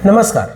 नमस्कार.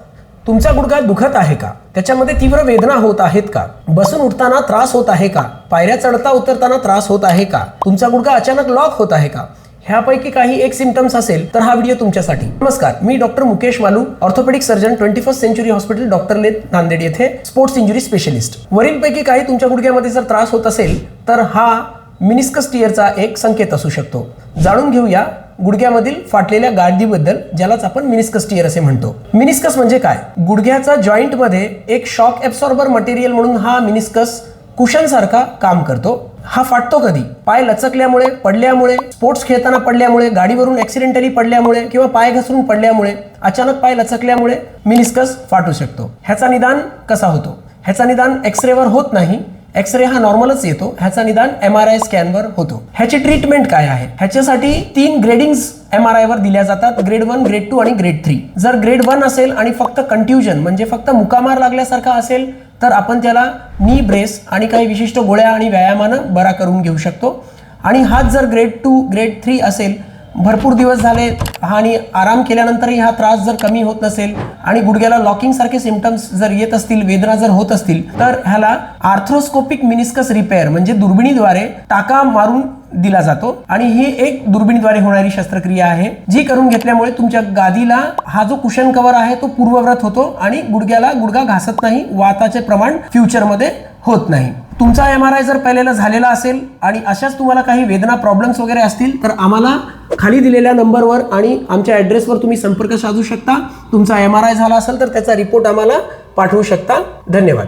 तुमचा गुडघा दुखत आहे का? त्याच्यामध्ये तीव्र वेदना होत आहेत का? बसून उठताना त्रास होत आहे का? पायऱ्या चढता उतरताना त्रास होत आहे का? तुमचा गुडघा अचानक लॉक होत आहे का? ह्यापैकी काही एक सिम्पटम्स असेल तर हा व्हिडिओ तुमच्यासाठी. नमस्कार, मी doctor Mukesh Malu, orthopaedic surgeon, 21st century hospital, doctor lane, Nanded येथे स्पोर्ट्स इंजुरी स्पेशलिस्ट. वरीलपैकी काही तुमच्या गुडघ्यामध्ये जर त्रास होत असेल तर हा मिनिस्कस टिअरचा एक संकेत असू शकतो. जाणून घेऊया गुडघ्यामधील फाटलेल्या गाडीबद्दल, ज्यालाच आपण मिनिस्कस टिअर असे म्हणतो. मिनिस्कस म्हणजे काय? गुडघ्याचा जॉइंट मध्ये एक शॉक ॲब्सॉर्बर मटेरियल म्हणून हा मिनिस्कस कुशन सारखा काम करतो. हा फाटतो कधी? पाय लचकल्यामुळे, पडल्यामुळे, स्पोर्ट्स खेळताना पडल्यामुळे, गाडीवरून ऍक्सिडेंटली पडल्यामुळे किंवा पाय घसरून पडल्यामुळे, अचानक पाय लचकल्यामुळे मिनिस्कस फाटू शकतो. ह्याचा निदान कसा होतो? ह्याचा निदान एक्सरेवर होत नाही. एक्सरे हा नॉर्मलच येतो. ह्याचा निदान MRI स्कॅनवर होतो. ह्याची ट्रीटमेंट काय आहे? ह्याच्यासाठी 3 ग्रेडिंग्स MRI वर दिल्या जातात: ग्रेड 1, ग्रेड 2 आणि ग्रेड 3. जर ग्रेड 1 असेल आणि फक्त कंट्युजन म्हणजे फक्त मुकामार लागल्यासारखा असेल तर आपण त्याला नी ब्रेस आणि काही विशिष्ट गोळ्या आणि व्यायामानं बरा करून घेऊ शकतो. आणि हाच जर ग्रेड 2, ग्रेड 3 असेल, भरपूर दिवस झाले आणि आराम केल्यानंतरही हा त्रास जर कमी होत नसेल आणि गुडघ्याला लॉकिंग सारखे सिम्पटम्स जर येत असतील, वेदना जर होत असतील, तर ह्याला आर्थ्रोस्कोपिक मिनिस्कस रिपेअर म्हणजे दुर्बिणीद्वारे टाका मारून दिला जातो. आणि ही एक दुर्बिणीद्वारे होणारी शस्त्रक्रिया आहे, जी करून घेतल्यामुळे तुमच्या गादीला हा जो कुशन कव्हर आहे तो पूर्ववत होतो आणि गुडघ्याला गुडघा घासत नाही, वाताचे प्रमाण फ्युचरमध्ये होत नाही. तुमचा MRI जर पहिल्यांदा झालेला असेल आणि अशाच तुम्हाला काही वेदना, प्रॉब्लेम्स वगैरे असतील तर आम्हाला खाली दिलेल्या नंबरवर आणि आमच्या ॲड्रेसवर तुम्ही संपर्क साधू शकता. तुमचा MRI झाला असेल तर त्याचा रिपोर्ट आम्हाला पाठवू शकता. धन्यवाद.